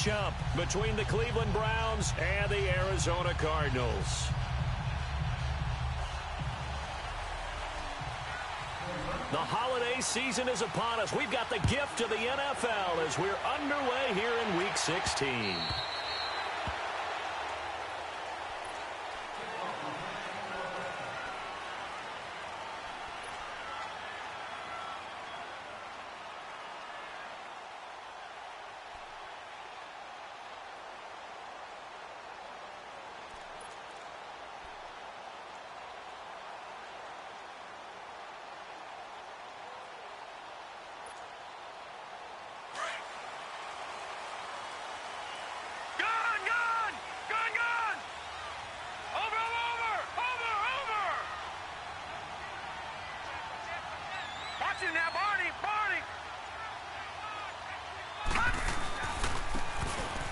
matchup between the Cleveland Browns and the Arizona Cardinals. The holiday season is upon us. We've got the gift of the NFL as we're underway here in Week 16.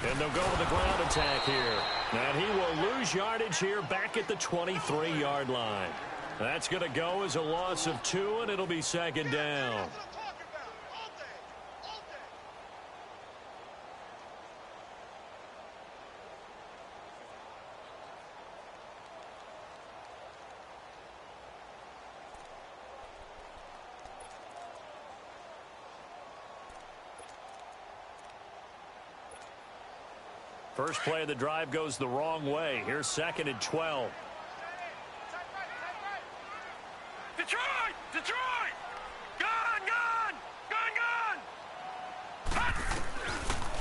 And they'll go with the ground attack here. And he will lose yardage here back at the 23-yard line. That's going to go as a loss of 2, and it'll be second down. First play of the drive goes the wrong way. Here's second and 12. Detroit! Detroit! Gun!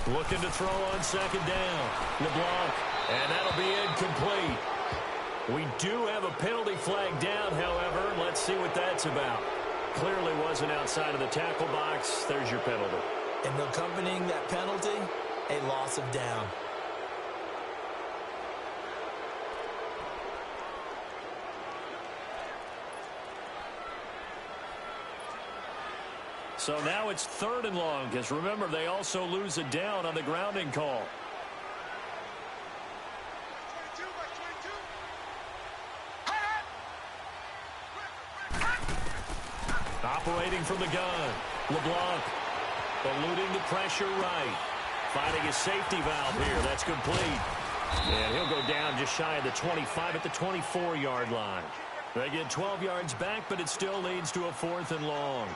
Looking to throw on second down. LeBlanc. And that'll be incomplete. We do have a penalty flag down, however. Let's see what that's about. Clearly wasn't outside of the tackle box. There's your penalty. And accompanying that penalty, a loss of down. So now it's 3rd and long, because remember, they also lose a down on the grounding call. Operating from the gun, LeBlanc eluding the pressure right. Finding his safety valve here. That's complete. And he'll go down just shy of the 25 at the 24-yard line. They get 12 yards back, but it still leads to a 4th and long.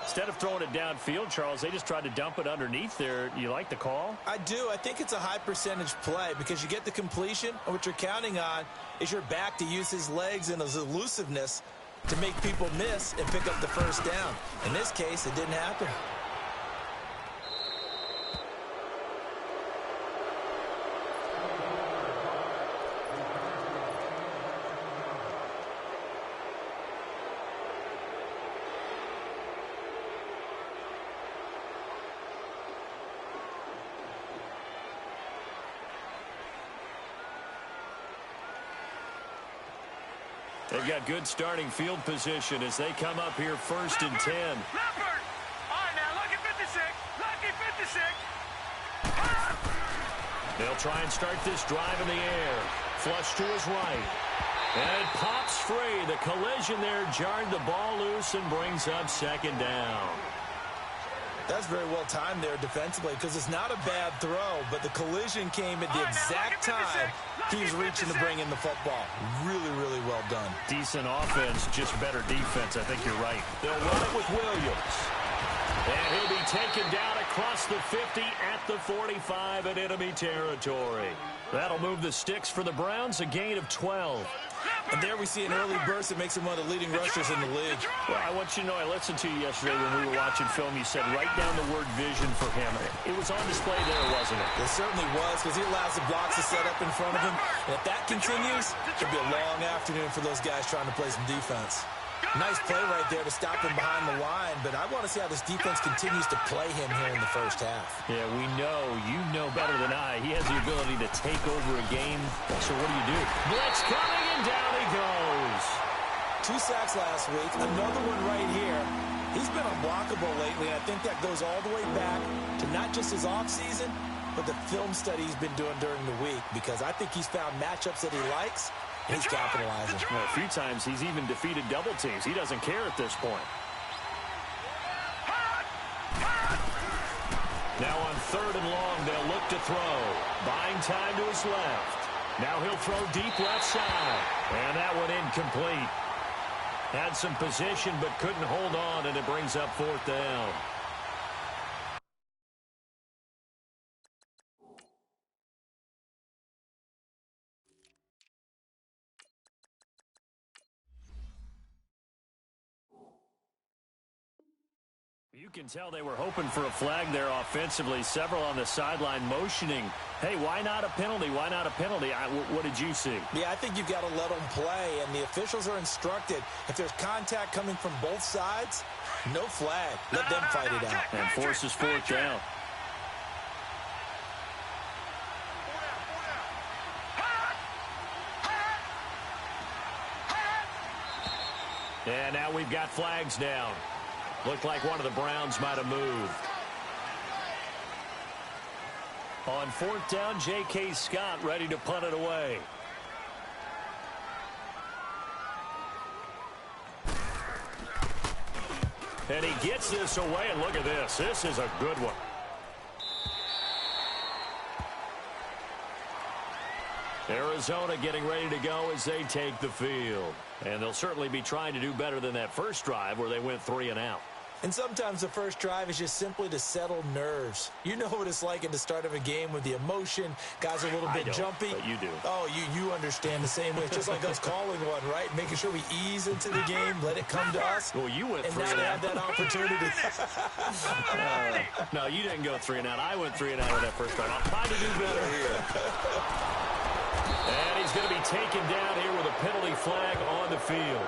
Instead of throwing it downfield, Charles, they just tried to dump it underneath there. You like the call? I do. I think it's a high percentage play because you get the completion, and what you're counting on is your back to use his legs and his elusiveness to make people miss and pick up the first down. In this case, it didn't happen. They've got good starting field position as they come up here 1st and 10. Leopard! All right, now, lucky 56. Lucky 56. They'll try and start this drive in the air. Flush to his right. And it pops free. The collision there jarred the ball loose and brings up second down. That's very well timed there defensively because it's not a bad throw, but the collision came at the exact time he was reaching to bring in the football. Really, really well done. Decent offense, just better defense. I think you're right. They'll run it with Williams. And he'll be taken down across the 50 at the 45 in enemy territory. That'll move the sticks for the Browns, a gain of 12. And there we see an early burst that makes him one of the leading rushers in the league. Well, I want you to know, I listened to you yesterday when we were watching film. You said write down the word vision for him. It was on display there, wasn't it? It certainly was because he allows the blocks to set up in front of him. And if that continues, it'll be a long afternoon for those guys trying to play some defense. Nice play right there to stop him behind the line, but I want to see how this defense continues to play him here in the first half. Yeah, we know. You know better than I. He has the ability to take over a game. So what do? Blitz coming, and down he goes. 2 sacks last week, another one right here. He's been unblockable lately, and I think that goes all the way back to not just his offseason, but the film study he's been doing during the week, because I think he's found matchups that he likes. He's capitalizing. Well, a few times he's even defeated double teams. He doesn't care at this point. Now on 3rd and long, they'll look to throw. Buying time to his left. Now he'll throw deep left side. And that one incomplete. Had some position but couldn't hold on, and it brings up 4th down. You can tell they were hoping for a flag there offensively. Several on the sideline motioning, hey, why not a penalty? Why not a penalty? What did you see? Yeah, I think you've got to let them play, and the officials are instructed. If there's contact coming from both sides, no flag. Let them fight it out. And forces 4th down. And now we've got flags down. Looked like one of the Browns might have moved. On 4th down, J.K. Scott ready to punt it away. And he gets this away, and look at this. This is a good one. Arizona getting ready to go as they take the field. And they'll certainly be trying to do better than that first drive where they went 3 and out. And sometimes the first drive is just simply to settle nerves. You know what it's like in the start of a game with the emotion. Guys are a little bit jumpy. But you do. Oh, you understand the same way. It's just like us calling one, right? Making sure we ease into the game, let it come to us. Well, you went 3 and and now out. they have that opportunity. No, you didn't go 3 and out. I went 3 and out on that first drive. I'll try to do better here. And he's going to be taken down here with a penalty flag on the field.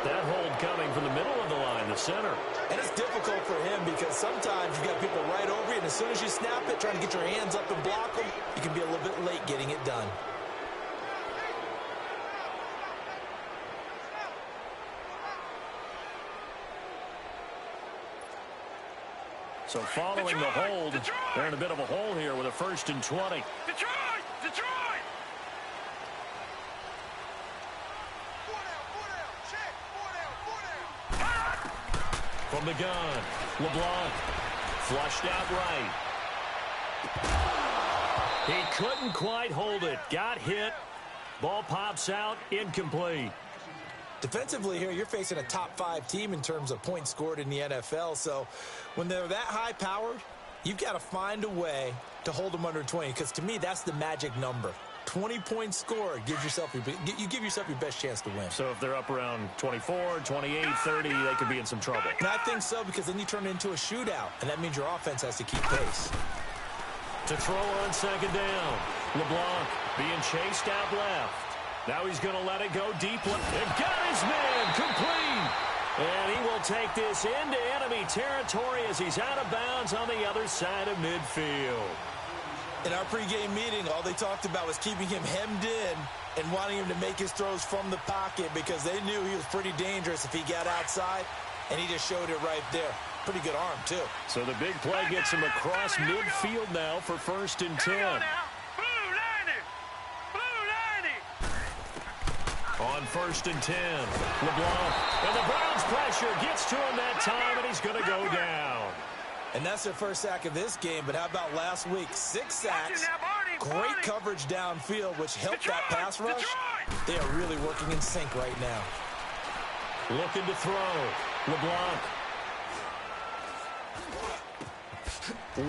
That hold coming from the middle of the line, the center. And it's difficult for him because sometimes you've got people right over you, and as soon as you snap it, trying to get your hands up and block them, you can be a little bit late getting it done. So following the hold, they're in a bit of a hole here with a 1st and 20. Detroit! From the gun, LeBlanc flushed out right. He couldn't quite hold it. Got hit. Ball pops out. Incomplete. Defensively here, you're facing a top 5 team in terms of points scored in the NFL. So when they're that high-powered, you've got to find a way to hold them under 20. Because to me, that's the magic number. 20 points scored, you give yourself your best chance to win. So if they're up around 24, 28, 30, they could be in some trouble. And I think so, because then you turn it into a shootout, and that means your offense has to keep pace. To throw on 2nd down. LeBlanc being chased out left. Now he's going to let it go deep. And got his man complete. And he will take this into enemy territory as he's out of bounds on the other side of midfield. In our pregame meeting, all they talked about was keeping him hemmed in and wanting him to make his throws from the pocket because they knew he was pretty dangerous if he got outside, and he just showed it right there. Pretty good arm, too. So the big play gets him across midfield now for 1st and 10. On 1st and 10, LeBlanc. And the Browns pressure gets to him that time, and he's going to go down. And that's their first sack of this game, but how about last week? 6 sacks, great coverage downfield, which helped that pass rush. They are really working in sync right now. Looking to throw. LeBlanc.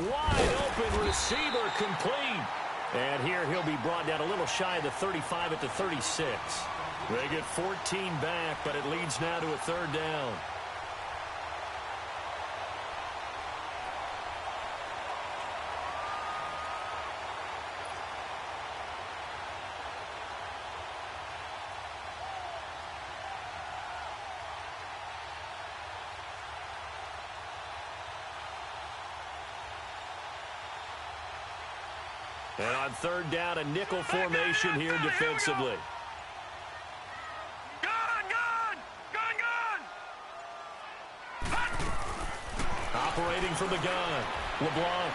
Wide open receiver complete. And here he'll be brought down a little shy of the 35 at the 36. They get 14 back, but it leads now to a 3rd down. And on 3rd down, a nickel formation here defensively. Operating from the gun, LeBlanc.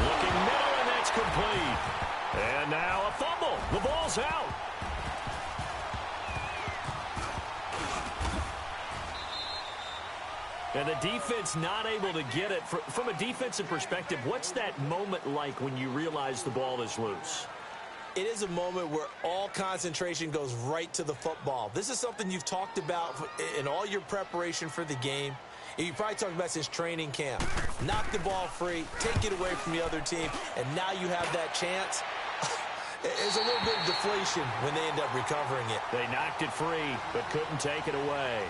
Looking middle, and that's complete. And now a fumble. The ball's out. And the defense not able to get it. From a defensive perspective, what's that moment like when you realize the ball is loose? It is a moment where all concentration goes right to the football. This is something you've talked about in all your preparation for the game. And you probably talked about since training camp. Knock the ball free, take it away from the other team, and now you have that chance. There's a little bit of deflation when they end up recovering it. They knocked it free, but couldn't take it away.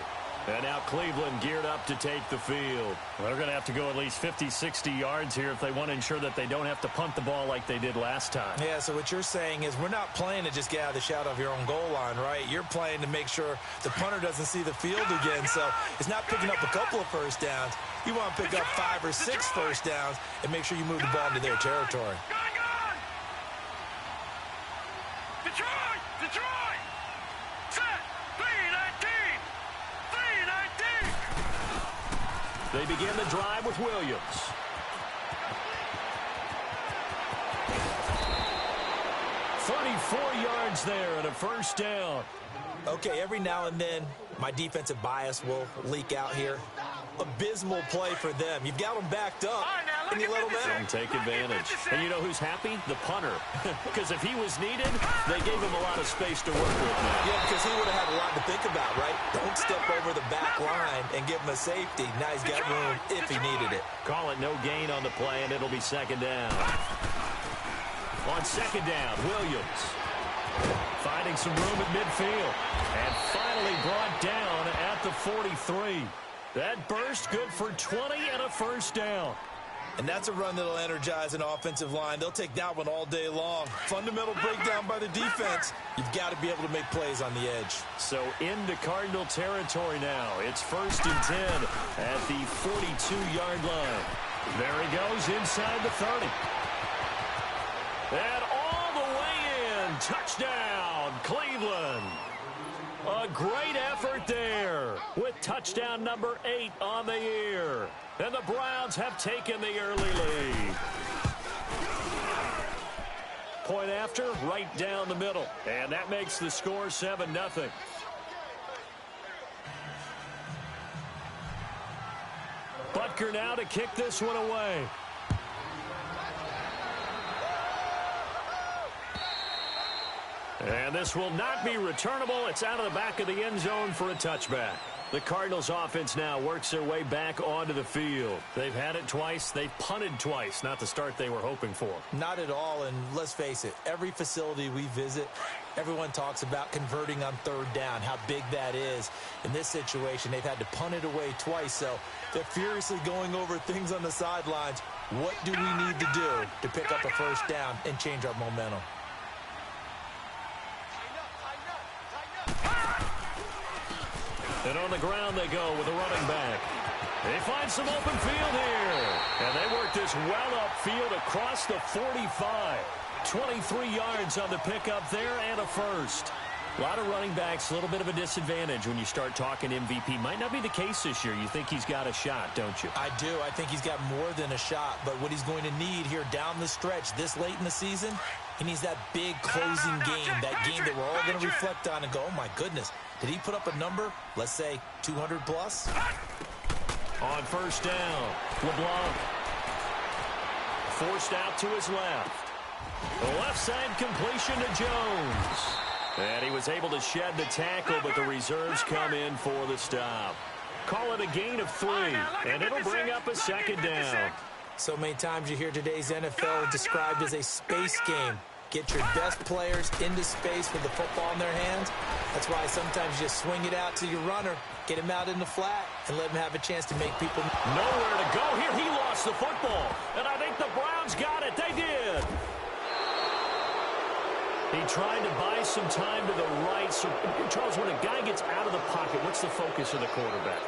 And now Cleveland geared up to take the field. Well, they're going to have to go at least 50, 60 yards here if they want to ensure that they don't have to punt the ball like they did last time. Yeah, so what you're saying is we're not playing to just get out of the shadow of your own goal line, right? You're playing to make sure the punter doesn't see the field again. So it's not picking up a couple of first downs. You want to pick up 5 or 6 first downs and make sure you move the ball into their territory. Detroit! Detroit! Set! 3-19! 3-19! They begin the drive with Williams. $34 yards there and a first down. Okay, every now and then, my defensive bias will leak out here. Abysmal play for them. You've got them backed up, and you let them out. And take advantage. And you know who's happy? The punter. Because if he was needed, they gave him a lot of space to work with now. Yeah, because he would have had a lot to think about, right? Don't step over the back line and give him a safety. Now he's got room if he needed it. Call it no gain on the play, and it'll be second down. On second down, Williams finding some room at midfield. And finally brought down at the 43. That burst good for 20 and a first down. And that's a run that'll energize an offensive line. They'll take that one all day long. Fundamental breakdown by the defense. You've got to be able to make plays on the edge. So into Cardinal territory now. It's first and 10 at the 42-yard line. There he goes inside the 30. And all the way in. Touchdown, Cleveland. A great effort there with touchdown number 8 on the year. And the Browns have taken the early lead. Point after, right down the middle. And that makes the score 7-0. Butker now to kick this one away. And this will not be returnable. It's out of the back of the end zone for a touchback. The Cardinals offense now works their way back onto the field. They've had it twice. They've punted twice. Not the start they were hoping for. Not at all, and let's face it, every facility we visit, everyone talks about converting on third down, how big that is. In this situation, they've had to punt it away twice, so they're furiously going over things on the sidelines. What do we need to do to pick up a first down and change our momentum? And on the ground they go with a running back. They find some open field here. And they work this well upfield across the 45. 23 yards on the pickup there and a first. A lot of running backs, a little bit of a disadvantage when you start talking MVP. Might not be the case this year. You think he's got a shot, don't you? I do. I think he's got more than a shot. But what he's going to need here down the stretch this late in the season, he needs that big closing game, that game that we're all going to reflect on and go, oh, my goodness, did he put up a number, let's say, 200 plus? On first down, LeBlanc forced out to his left. The left side completion to Jones. And he was able to shed the tackle, but the reserves come in for the stop. Call it a gain of 3, and it'll bring up a second down. So many times you hear today's NFL described as a space game. Get your best players into space with the football in their hands. That's why sometimes you just swing it out to your runner, get him out in the flat, and let him have a chance to make people... Nowhere to go here. He lost the football. And I think the Browns got it. They did. He tried to buy some time to the right. So, Charles, when a guy gets out of the pocket, what's the focus of the quarterback?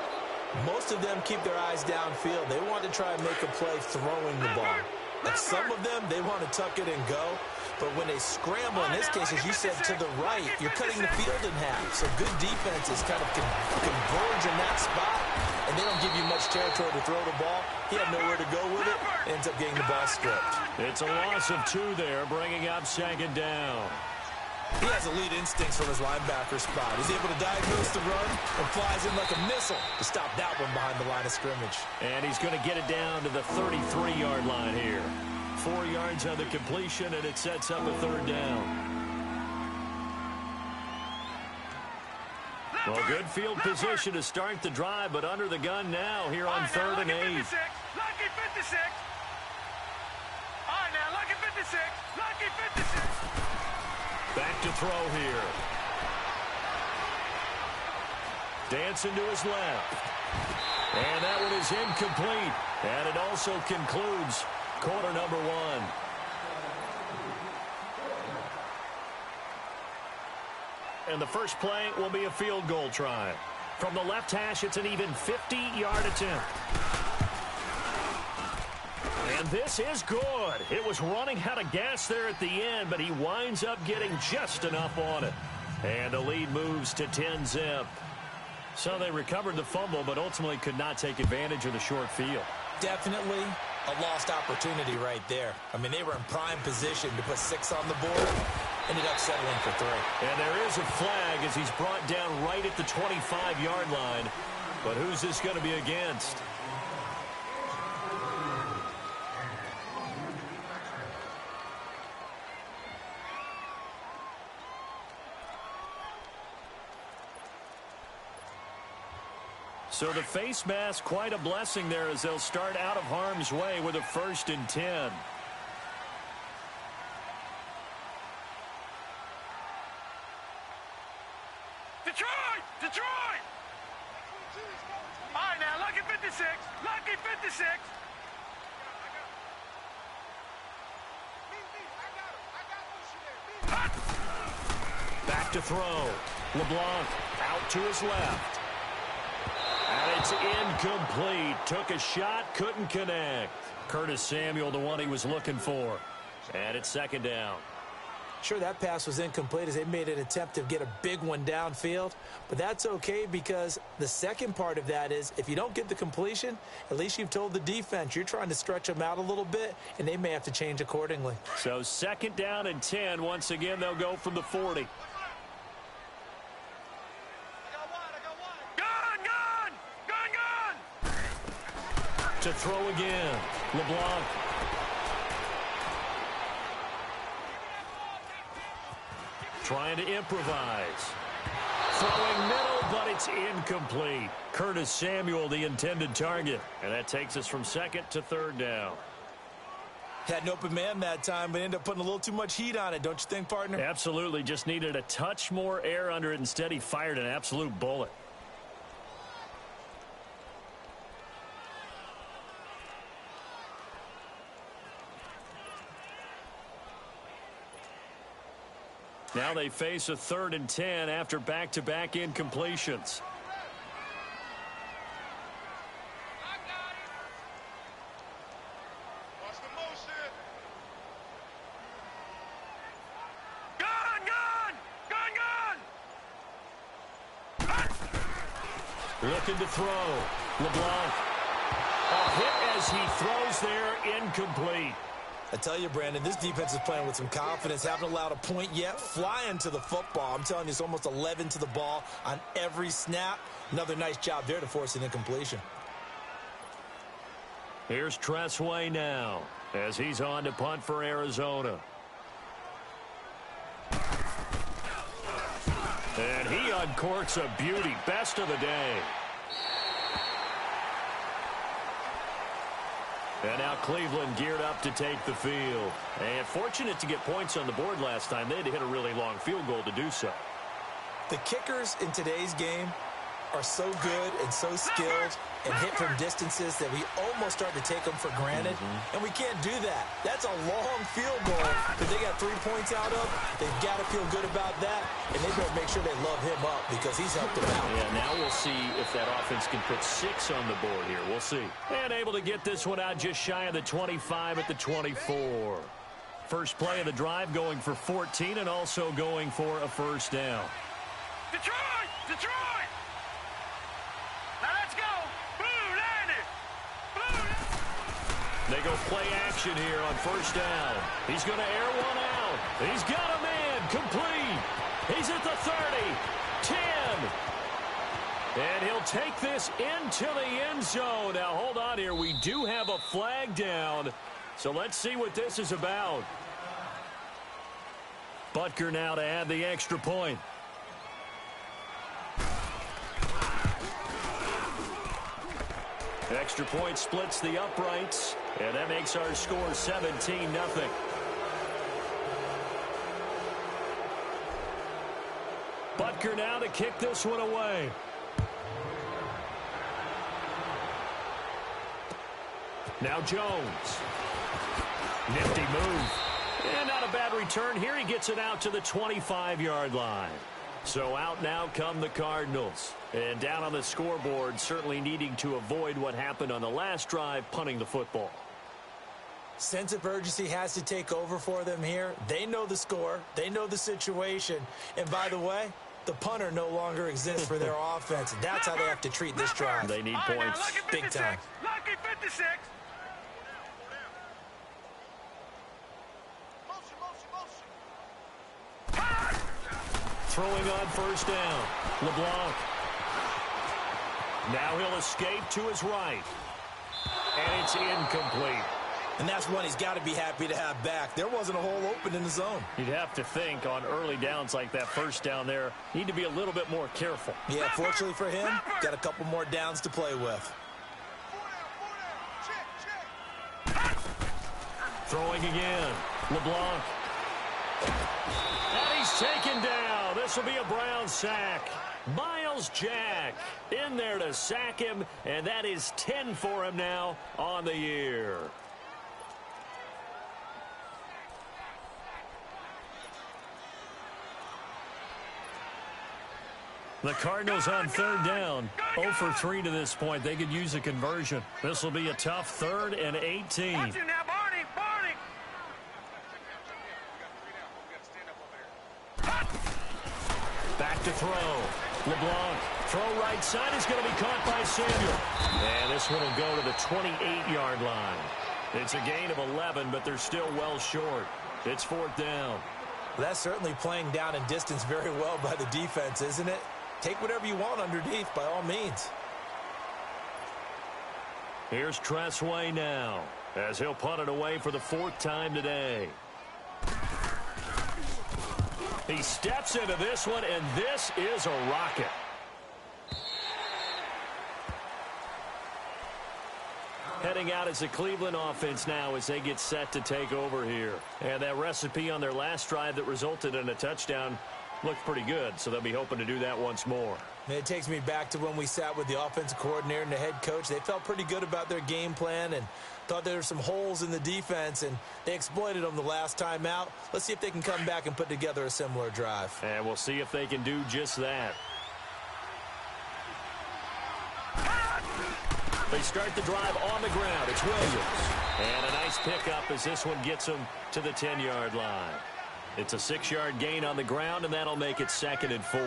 Most of them keep their eyes downfield. They want to try and make a play throwing the ball. But some of them, they want to tuck it and go. But when they scramble, in this case, as you said, to the right, you're cutting the field in half. So good defenses kind of converge in that spot, and they don't give you much territory to throw the ball. He had nowhere to go with it. Ends up getting the ball stripped. It's a loss of 2 there, bringing up second down. He has elite instincts from his linebacker spot. He's able to diagnose the run and flies in like a missile to stop that one behind the line of scrimmage. And he's going to get it down to the 33-yard line here. 4 yards on the completion, and it sets up a third down. Well, good field position to start the drive, but under the gun now here on 3rd and 8. Lucky 56. All right, now, lucky 56. Lucky 56. Back to throw here. Dancing to his left. And that one is incomplete. And it also concludes quarter number 1. And the first play will be a field goal try. From the left hash, it's an even 50-yard attempt. And this is good. It was running out of gas there at the end, but he winds up getting just enough on it. And the lead moves to 10-zip. So they recovered the fumble, but ultimately could not take advantage of the short field. Definitely a lost opportunity right there. I mean, they were in prime position to put 6 on the board. Ended up settling for 3. And there is a flag as he's brought down right at the 25-yard line. But who's this going to be against? So the face mask, quite a blessing there as they'll start out of harm's way with a 1st and 10. Detroit! All right, now, lucky 56. Lucky 56. Back to throw. LeBlanc out to his left. And it's incomplete. Took a shot, couldn't connect. Curtis Samuel, the one he was looking for. And it's 2nd down. Sure, that pass was incomplete as they made an attempt to get a big one downfield. But that's okay because the second part of that is if you don't get the completion, at least you've told the defense you're trying to stretch them out a little bit, and they may have to change accordingly. So 2nd down and 10. Once again, they'll go from the 40. To throw again. LeBlanc. Trying to improvise. Throwing middle, but it's incomplete. Curtis Samuel, the intended target. And that takes us from 2nd to 3rd down. Had an open man that time, but ended up putting a little too much heat on it, don't you think, partner? Absolutely. Just needed a touch more air under it. Instead, he fired an absolute bullet. Now they face a 3rd and 10 after back-to-back incompletions. Looking to throw. LeBlanc. A hit as he throws there, incomplete. I tell you, Brandon, this defense is playing with some confidence. Haven't allowed a point yet. Flying to the football. I'm telling you, it's almost 11 to the ball on every snap. Another nice job there to force an incompletion. Here's Tressway now as he's on to punt for Arizona. And he uncorks a beauty. Best of the day. And now Cleveland geared up to take the field. And fortunate to get points on the board last time. They had to hit a really long field goal to do so. The kickers in today's game are so good and so skilled and hit from distances that we almost start to take them for granted. And we can't do that. That's a long field goal that they got 3 points out of. They've got to feel good about that, and they better make sure they love him up because he's helped them out. Yeah, now we'll see if that offense can put 6 on the board here. We'll see. And able to get this one out just shy of the 25 at the 24. First play of the drive going for 14 and also going for a first down. Detroit! Detroit! Now let's go! Blue landed! They go play action here on first down. He's going to air one out. He's got him in. complete. He's at the 30, 10. And he'll take this into the end zone. Now, hold on here. We do have a flag down. So let's see what this is about. Butker now to add the extra point. Extra point splits the uprights, and that makes our score 17-0. Butker now to kick this one away. Now Jones. Nifty move. And not a bad return here. He gets it out to the 25-yard line. So out now come the Cardinals. And down on the scoreboard, certainly needing to avoid what happened on the last drive, punting the football. Sense of urgency has to take over for them here. They know the score. They know the situation. And by the way, the punter no longer exists for their offense. That's how they have to treat this drive. They need points big time. Lucky 56. Throwing on first down. LeBlanc. Now he'll escape to his right. And it's incomplete. And that's one he's got to be happy to have back. There wasn't a hole open in the zone. You'd have to think on early downs like that first down there, need to be a little bit more careful. Yeah, fortunately for him, got a couple more downs to play with. Throwing again. LeBlanc. And he's taken down. This will be a Brown sack. Miles Jack in there to sack him, and that is 10 for him now on the year. The Cardinals on third down, 0 for 3 to this point. They could use a conversion. This will be a tough 3rd and 18. Watch him now, Barney. Back to throw. LeBlanc. Throw right side is going to be caught by Samuel. And this one will go to the 28-yard line. It's a gain of 11, but they're still well short. It's 4th down. That's certainly playing down and distance very well by the defense, isn't it? Take whatever you want underneath, by all means. Here's Tressway now, as he'll punt it away for the 4th time today. He steps into this one, and this is a rocket. Heading out as the Cleveland offense now as they get set to take over here. And that recipe on their last drive that resulted in a touchdown looked pretty good, so they'll be hoping to do that once more. It takes me back to when we sat with the offensive coordinator and the head coach. They felt pretty good about their game plan and thought there were some holes in the defense, and they exploited them the last time out. Let's see if they can come back and put together a similar drive. And we'll see if they can do just that. They start the drive on the ground. It's Williams. And a nice pickup as this one gets them to the 10-yard line. It's a 6-yard gain on the ground, and that'll make it 2nd and 4.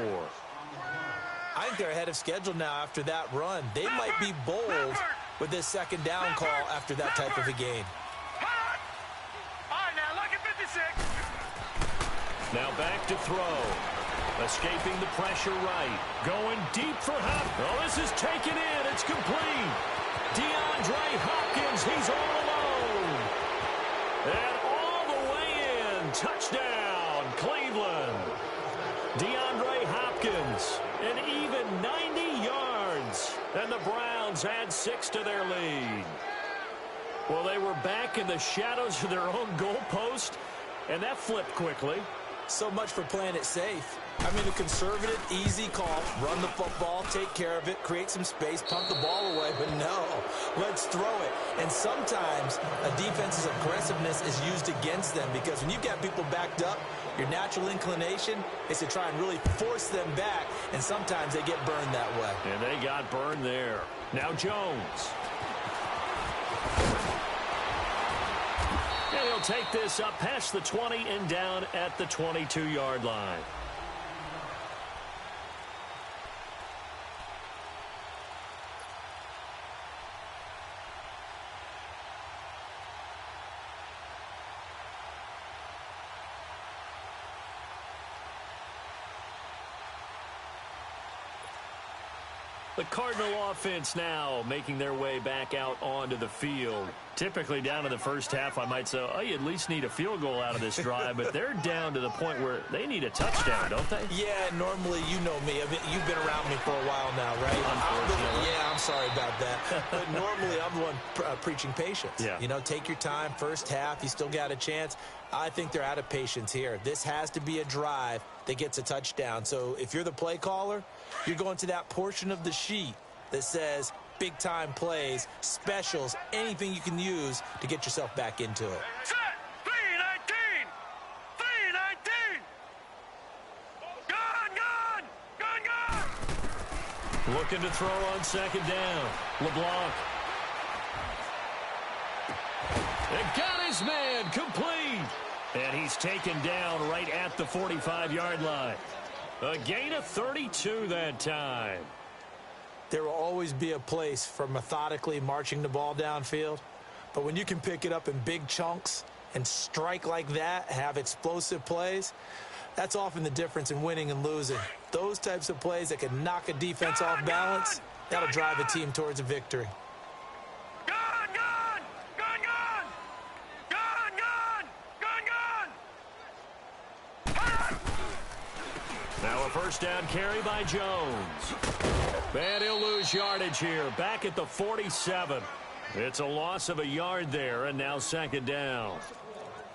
I think they're ahead of schedule now after that run. They might be bold with this 2nd down call after that type of a gain. All right, now, lucky 56. Now back to throw. Escaping the pressure right. Going deep for Hop. Oh, this is taken in. It's complete. DeAndre Hopkins, he's all alone. And all the way in. Touchdown, Cleveland. DeAndre Hopkins, an even 90 yards. And the Browns add 6 to their lead. Well, they were back in the shadows of their own goalpost, and that flipped quickly. So much for playing it safe. I mean, a conservative, easy call, run the football, take care of it, create some space, pump the ball away, but no, let's throw it. And sometimes a defense's aggressiveness is used against them because when you've got people backed up, your natural inclination is to try and really force them back, and sometimes they get burned that way. And they got burned there. Now Jones. And he'll take this up past the 20 and down at the 22-yard line. The Cardinal offense now making their way back out onto the field. Typically down in the first half, I might say, oh, you at least need a field goal out of this drive, but they're down to the point where they need a touchdown, don't they? Yeah, normally, you know me. I mean, you've been around me for a while now, right? Unfortunately. Yeah, I'm sorry about that. But normally, I'm the one preaching patience. Yeah. You know, take your time. First half, you still got a chance. I think they're out of patience here. This has to be a drive that gets a touchdown. So if you're the play caller, you're going to that portion of the sheet that says big-time plays, specials, anything you can use to get yourself back into it. Set! 319! 319! Gun! Gun! Gun! Gun! Looking to throw on second down. LeBlanc. It got his man complete. And he's taken down right at the 45-yard line. A gain of 32 that time. There will always be a place for methodically marching the ball downfield. But when you can pick it up in big chunks and strike like that, have explosive plays, that's often the difference in winning and losing. Those types of plays that can knock a defense off balance, that'll drive a team towards a victory. Gun! Gun! Gun! Gun! Gun! Gun! Gun! Now a first down carry by Jones. And he'll lose yardage here. Back at the 47. It's a loss of a yard there, and now second down.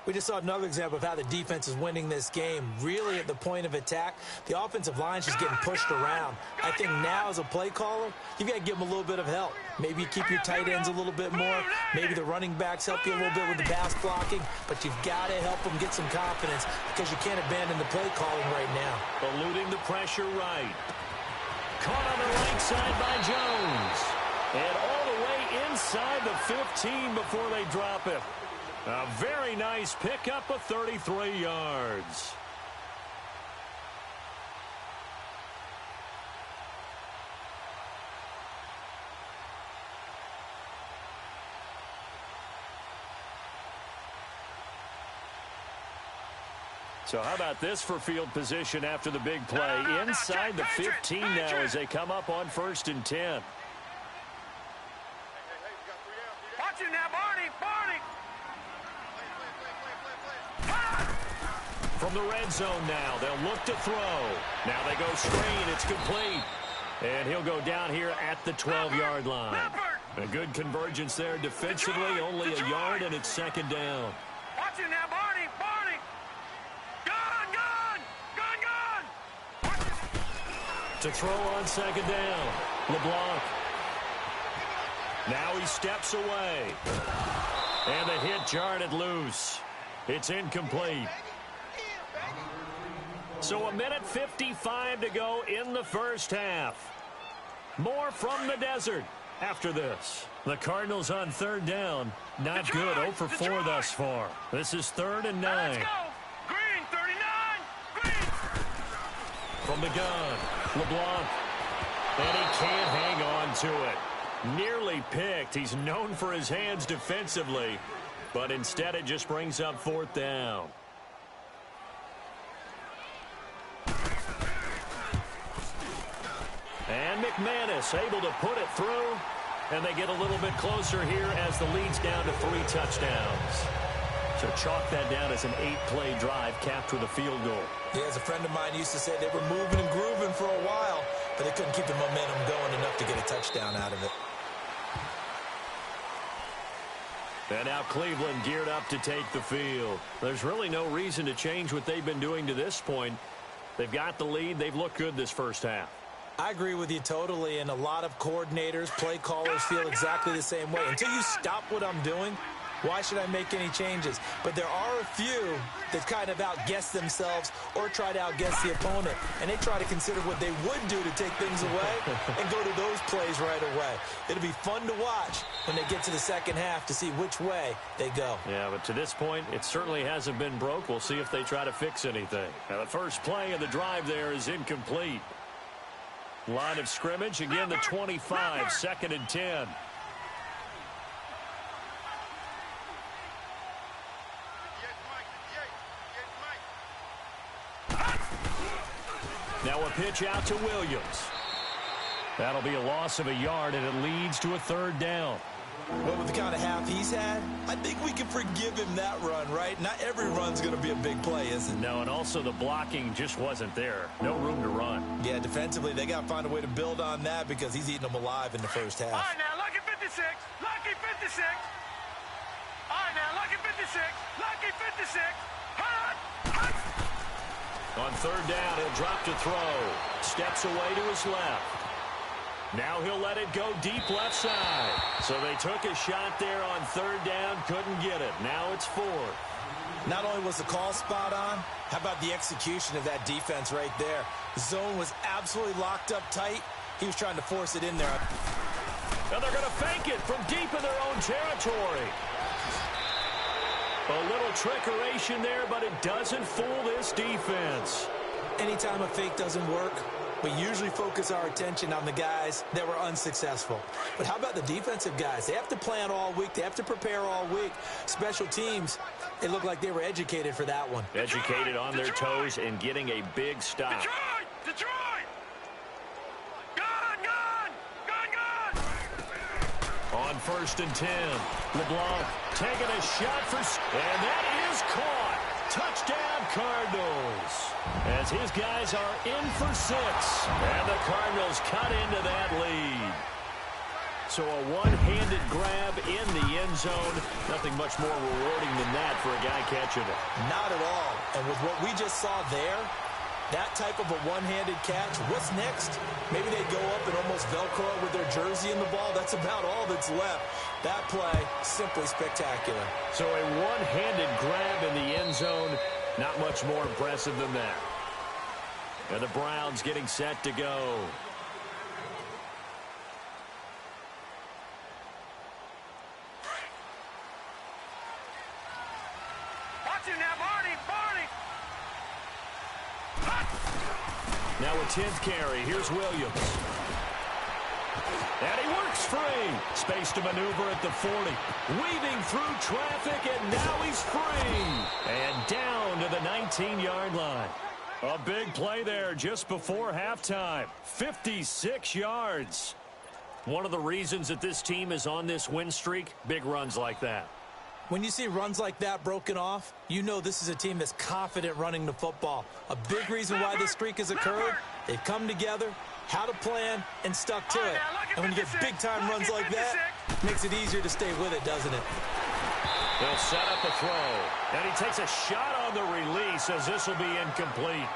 We just saw another example of how the defense is winning this game. Really at the point of attack, the offensive line's just getting pushed around. I think now as a play caller, you've got to give them a little bit of help. Maybe you keep your tight ends a little bit more. Maybe the running backs help you a little bit with the pass blocking. But you've got to help them get some confidence because you can't abandon the play calling right now. Eluding the pressure right. Caught on the right side by Jones. And all the way inside the 15 before they drop it. A very nice pickup of 33 yards. So how about this for field position after the big play? Inside the 15 now as they come up on 1st and 10. Watch it now, Barney! From the red zone now, they'll look to throw. Now they go screen, it's complete. And he'll go down here at the 12-yard line. A good convergence there defensively, only a yard, and it's second down. Watch it now, Barney! To throw on second down, LeBlanc. Now he steps away. And the hit jarred it loose. It's incomplete. So 1:55 to go in the first half. More from the desert after this. The Cardinals on third down. Not good, 0 for 4 thus far. This is 3rd and 9. Let's go! Green, 39! Green! From the gun, LeBlanc. And he can't hang on to it. Nearly picked. He's known for his hands defensively. But instead it just brings up 4th down. And McManus able to put it through. And they get a little bit closer here as the lead's down to 3 touchdowns. So chalk that down as an 8-play drive capped with a field goal. Yeah, as a friend of mine used to say, they were moving and grooving for a while, but they couldn't keep the momentum going enough to get a touchdown out of it. And now Cleveland geared up to take the field. There's really no reason to change what they've been doing to this point. They've got the lead. They've looked good this first half. I agree with you totally, and a lot of coordinators, play callers feel exactly the same way. Until you stop what I'm doing, why should I make any changes? But there are a few that kind of outguess themselves or try to outguess the opponent, and they try to consider what they would do to take things away and go to those plays right away. It'll be fun to watch when they get to the second half to see which way they go. Yeah, but to this point, it certainly hasn't been broke. We'll see if they try to fix anything. Now, the first play of the drive there is incomplete. Line of scrimmage, again, the 25, 2nd and 10. Now a pitch out to Williams. That'll be a loss of a yard, and it leads to a third down. Well, with the kind of half he's had, I think we can forgive him that run, right? Not every run's going to be a big play, is it? No, and also the blocking just wasn't there. No room to run. Yeah, defensively, they got to find a way to build on that because he's eating them alive in the first half. All right, now, lucky 56. Lucky 56. All right, now, lucky 56. Lucky 56. Hut, hut. On third down, he'll drop to throw. Steps away to his left. Now he'll let it go deep left side. So they took a shot there on third down, couldn't get it. Now it's fourth. Not only was the call spot on, how about the execution of that defense right there? The zone was absolutely locked up tight. He was trying to force it in there. And they're going to fake it from deep in their own territory. A little trickeration there, but it doesn't fool this defense. Anytime a fake doesn't work, we usually focus our attention on the guys that were unsuccessful. But how about the defensive guys? They have to plan all week. They have to prepare all week. Special teams, it looked like they were educated for that one. Educated on their toes and getting a big stop. Detroit! Detroit! Gun! Gun! Gun! Gun! On 1st and 10, LeBlanc taking a shot for... And that is caught. Touchdown, Cardinals. As his guys are in for 6. And the Cardinals cut into that lead. So a one-handed grab in the end zone. Nothing much more rewarding than that for a guy catching it. Not at all. And with what we just saw there, that type of a one-handed catch, what's next? Maybe they go up and almost Velcro it with their jersey in the ball. That's about all that's left. That play, simply spectacular. So a one-handed grab in the end zone, not much more impressive than that. And the Browns getting set to go. Watch him now, Barney! Barney! Now a 10th carry. Here's Williams. And he works free. Space to maneuver at the 40. Weaving through traffic, and now he's free. And down to the 19-yard line. A big play there just before halftime. 56 yards. One of the reasons that this team is on this win streak, big runs like that. When you see runs like that broken off, you know this is a team that's confident running the football. A big reason why this streak has occurred, they've come together, had a plan, and stuck to it. And when you get big-time runs like that, it makes it easier to stay with it, doesn't it? They'll set up a throw. And he takes a shot on the release as this will be incomplete.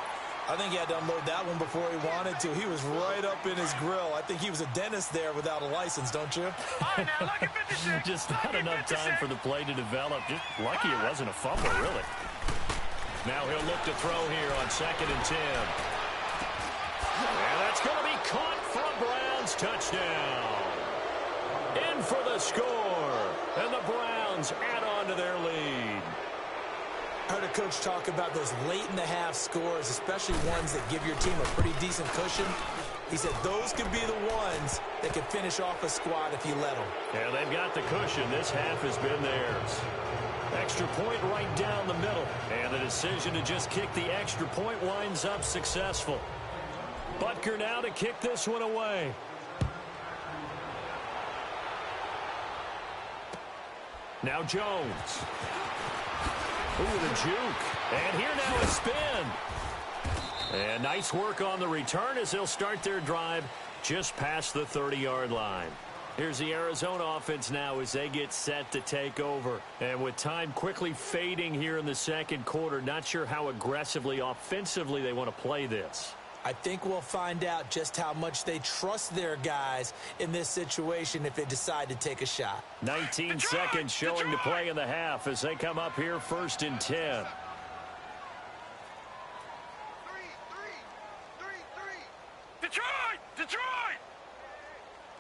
I think he had to unload that one before he wanted to. He was right up in his grill. I think he was a dentist there without a license, don't you? Just not enough time for the play to develop. Just lucky it wasn't a fumble, really. Now he'll look to throw here on 2nd and 10. And that's going to be caught for a Browns touchdown. In for the score. And the Browns add on to their lead. I heard a coach talk about those late-in-the-half scores, especially ones that give your team a pretty decent cushion. He said those could be the ones that could finish off a squad if you let them. Yeah, they've got the cushion. This half has been theirs. Extra point right down the middle. And the decision to just kick the extra point winds up successful. Butker now to kick this one away. Now Jones. Ooh, the juke. And here now a spin. And nice work on the return as they'll start their drive just past the 30-yard line. Here's the Arizona offense now as they get set to take over. And with time quickly fading here in the second quarter, not sure how aggressively, offensively they want to play this. I think we'll find out just how much they trust their guys in this situation if they decide to take a shot. 19 seconds showing to play in the half as they come up here 1st and 10. Detroit! Detroit!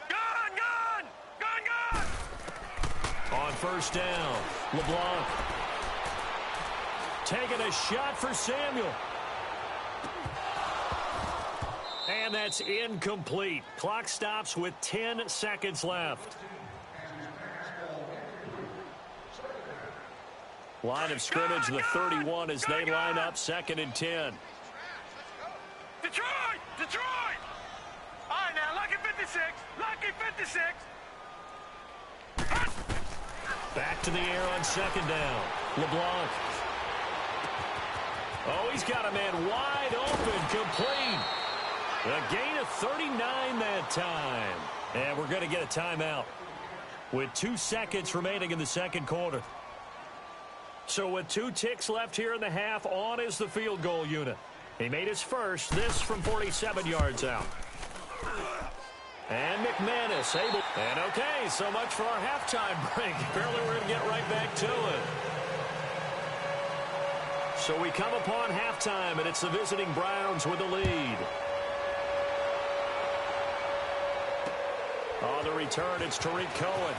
Gun! Gun! Gun! Gun! On 1st down, LeBlanc taking a shot for Samuel. And that's incomplete. Clock stops with 10 seconds left. Line of scrimmage, the 31 as they line up 2nd and 10. Detroit! Detroit! All right, now, lucky 56. 56. Lucky 56. Back to the air on second down. LeBlanc. Oh, he's got a man wide open, complete. A gain of 39 that time. And we're going to get a timeout with 2 seconds remaining in the second quarter. So with 2 ticks left here in the half, on is the field goal unit. He made his first, this from 47 yards out. And McManus able. And okay, so much for our halftime break. Apparently we're going to get right back to it. So we come upon halftime, and it's the visiting Browns with the lead. On the return, it's Tariq Cohen.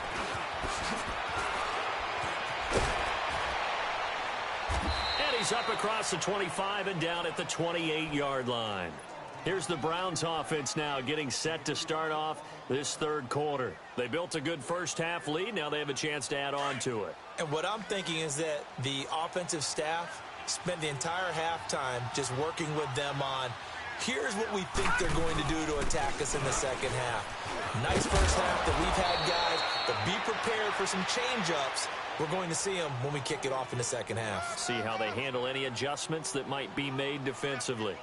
And he's up across the 25 and down at the 28-yard line. Here's the Browns offense now getting set to start off this third quarter. They built a good first-half lead. Now they have a chance to add on to it. And what I'm thinking is that the offensive staff spent the entire halftime just working with them on, here's what we think they're going to do to attack us in the second half. Nice first half that we've had, guys, but be prepared for some change-ups. We're going to see them when we kick it off in the second half. See how they handle any adjustments that might be made defensively.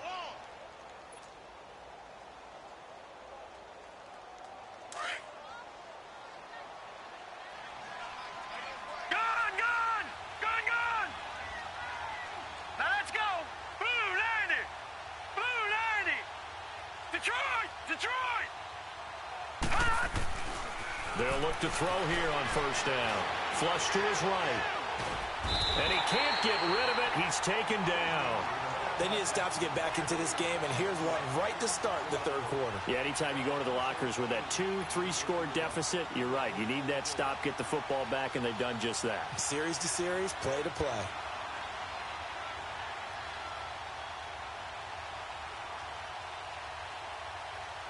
They'll look to throw here on first down. Flush to his right. And he can't get rid of it. He's taken down. They need to stop to get back into this game, and here's one right to start the third quarter. Yeah, anytime you go into the lockers with that 2-3 score deficit, you're right. You need that stop, get the football back, and they've done just that. Series to series, play to play.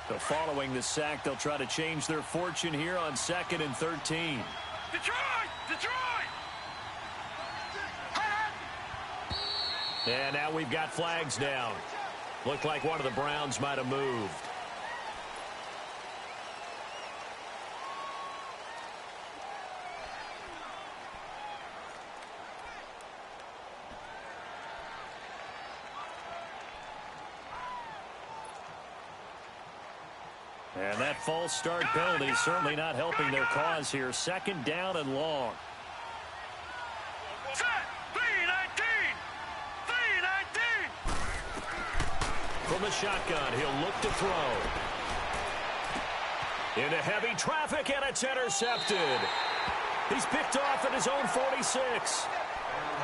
So following the sack, they'll try to change their fortune here on 2nd and 13. Detroit! Detroit! And now we've got flags down. Looked like one of the Browns might have moved. And that false start penalty certainly not helping their cause here. 2nd down and long. Set! 3-19! 3-19! From the shotgun, he'll look to throw. Into heavy traffic, and it's intercepted. He's picked off at his own 46.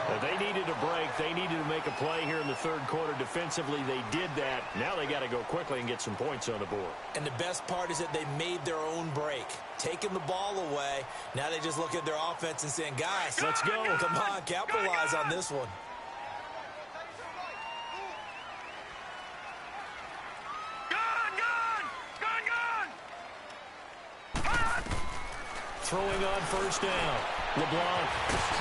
But they needed a break. They needed to make a play here in the third quarter defensively. They did that. Now they got to go quickly and get some points on the board. And the best part is that they made their own break. Taking the ball away. Now they just look at their offense and saying, guys, let's go. Come on, capitalize on this one. Throwing on first down. LeBlanc,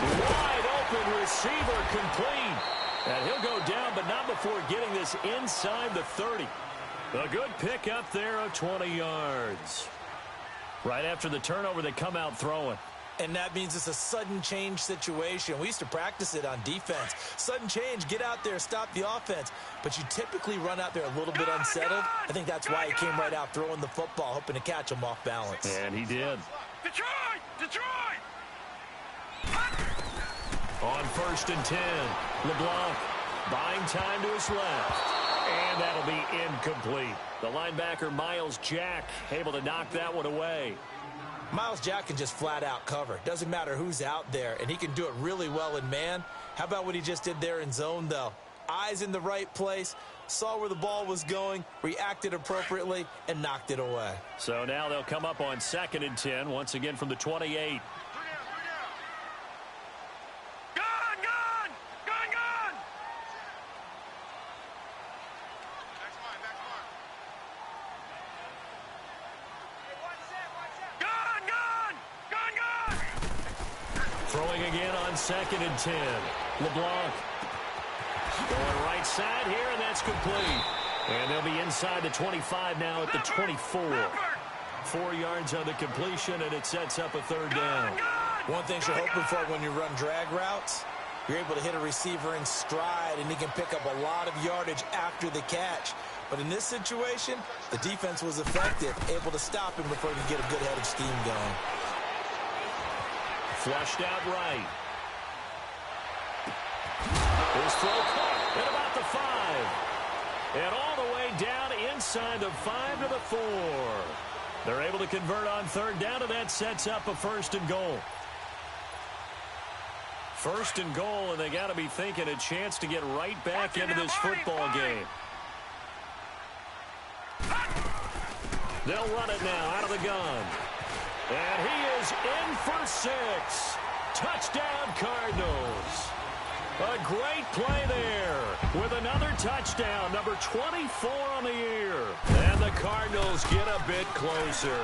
wide open receiver, complete. And he'll go down, but not before getting this inside the 30. A good pick up there of 20 yards. Right after the turnover, they come out throwing. And that means it's a sudden change situation. We used to practice it on defense. Sudden change, get out there, stop the offense. But you typically run out there a little bit unsettled. I think that's why he came right out throwing the football, hoping to catch him off balance. And he did. Detroit! Detroit! On 1st and 10, LeBlanc buying time to his left. And that'll be incomplete. The linebacker, Miles Jack, able to knock that one away. Miles Jack can just flat out cover. Doesn't matter who's out there, and he can do it really well in man. How about what he just did there in zone, though? Eyes in the right place, saw where the ball was going, reacted appropriately, and knocked it away. So now they'll come up on 2nd and 10, once again from the 28. Throwing again on 2nd and 10. LeBlanc going right side here, and that's complete. And they'll be inside the 25 now at the 24. 4 yards on the completion, and it sets up a third down. One thing you're hoping for when you run drag routes, you're able to hit a receiver in stride, and he can pick up a lot of yardage after the catch. But in this situation, the defense was effective, able to stop him before he could get a good head of steam going. Flushed out right. His throw caught at about the 5. And all the way down inside the 5 to the 4. They're able to convert on third down, and that sets up a 1st and goal. 1st and goal, and they got to be thinking a chance to get right back into this football game. They'll run it now out of the gun. And he is in for 6. Touchdown, Cardinals. A great play there with another touchdown, number 24 on the year. And the Cardinals get a bit closer.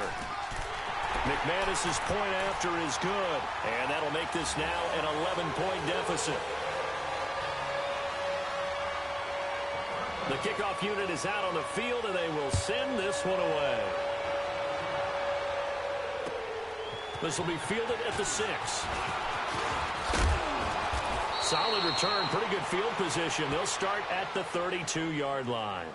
McManus's point after is good, and that'll make this now an 11-point deficit. The kickoff unit is out on the field, and they will send this one away. This will be fielded at the 6. Solid return, pretty good field position. They'll start at the 32-yard line.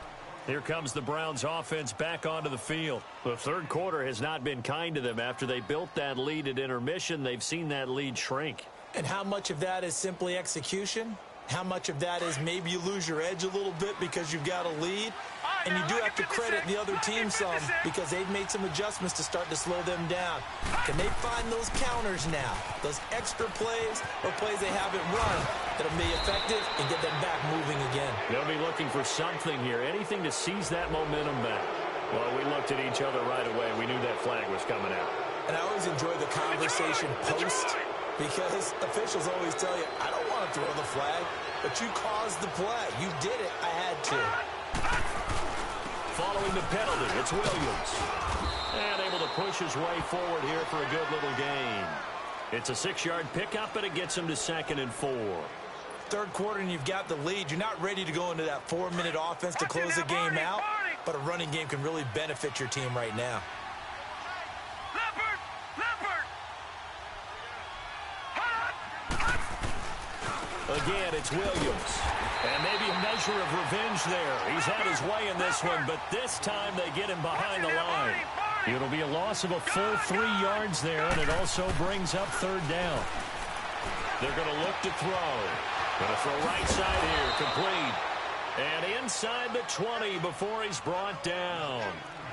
Here comes the Browns offense back onto the field. The third quarter has not been kind to them. After they built that lead at intermission, they've seen that lead shrink. And how much of that is simply execution? How much of that is maybe you lose your edge a little bit because you've got a lead? And you do have to credit the other team some because they've made some adjustments to start to slow them down. Can they find those counters now, those extra plays or plays they haven't run that'll be effective and get them back moving again? They'll be looking for something here, anything to seize that momentum back. Well, we looked at each other right away. We knew that flag was coming out. And I always enjoy the conversation post because officials always tell you, I don't want to throw the flag, but you caused the play. You did it. I had to. Following the penalty, it's Williams. And able to push his way forward here for a good little gain. It's a 6-yard pickup, but it gets him to 2nd and 4. Third quarter, and you've got the lead. You're not ready to go into that 4-minute offense to close the game out, but a running game can really benefit your team right now. Again, it's Williams. And maybe a measure of revenge there. He's had his way in this one, but this time they get him behind the line. It'll be a loss of a full 3 yards there, and it also brings up third down. They're going to look to throw. Going to throw right side here, complete. And inside the 20 before he's brought down.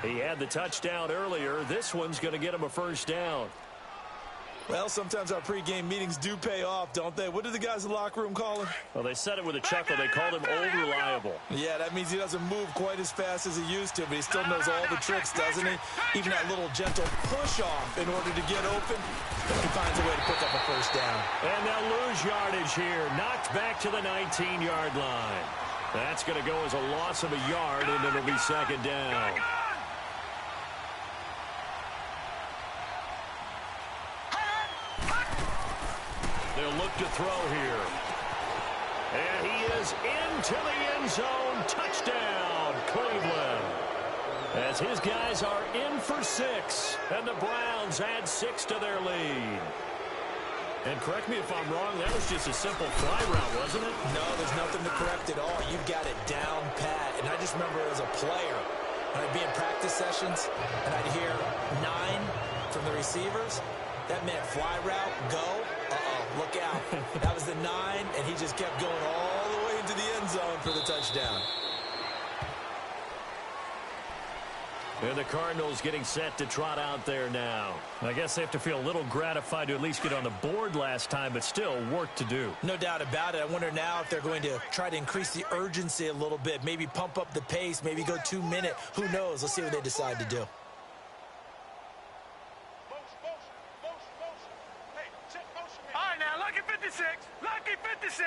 He had the touchdown earlier. This one's going to get him a first down. Well, sometimes our pregame meetings do pay off, don't they? What did the guys in the locker room call him? Well, they said it with a chuckle. They called him Old Reliable. Yeah, that means he doesn't move quite as fast as he used to, but he still knows all the tricks, doesn't he? Even that little gentle push-off in order to get open. He finds a way to pick up a first down. And they'll lose yardage here. Knocked back to the 19-yard line. That's going to go as a loss of a yard, and it'll be 2nd down. They'll look to throw here. And he is into the end zone. Touchdown, Cleveland. As his guys are in for 6. And the Browns add 6 to their lead. And correct me if I'm wrong, that was just a simple fly route, wasn't it? No, there's nothing to correct at all. You've got it down pat. And I just remember as a player, when I'd be in practice sessions, and I'd hear 9 from the receivers, that meant fly route, go. Look out. That was the 9, and he just kept going all the way into the end zone for the touchdown. And the Cardinals getting set to trot out there now. I guess they have to feel a little gratified to at least get on the board last time, but still work to do. No doubt about it. I wonder now if they're going to try to increase the urgency a little bit, maybe pump up the pace, maybe go 2-minute. Who knows? Let's see what they decide to do. Lucky 56.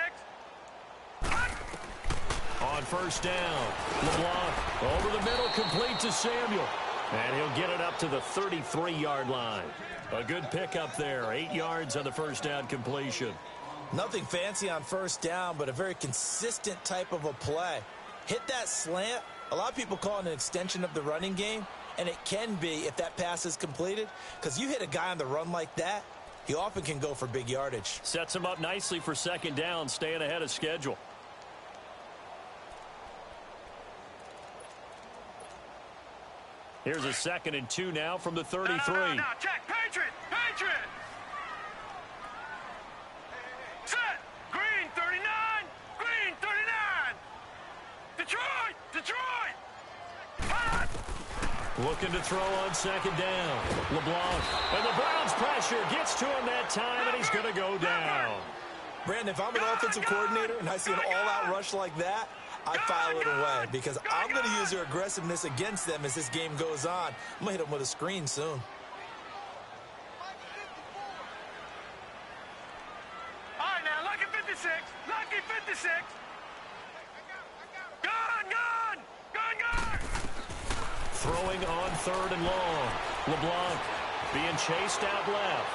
On first down, LeBlanc over the middle, complete to Samuel. And he'll get it up to the 33-yard line. A good pickup there, 8 yards on the first down completion. Nothing fancy on first down, but a very consistent type of a play. Hit that slant. A lot of people call it an extension of the running game. And it can be if that pass is completed, because you hit a guy on the run like that, he often can go for big yardage. Sets him up nicely for second down, staying ahead of schedule. Here's a 2nd and 2 now from the 33. Now, check. Patriot. Patriot. Set. Green 39. Green 39. Detroit. Detroit. Hot. Looking to throw on second down. LeBlanc. And the Browns pressure gets to him that time, and he's going to go down. Brandon, if I'm an offensive coordinator and I see an all-out rush like that, I file it away because I'm going to use their aggressiveness against them as this game goes on. I'm going to hit them with a screen soon. All right, now, lucky 56. Lucky 56. Gun, gun. Gun, gun. Throwing on 3rd and long. LeBlanc being chased out left.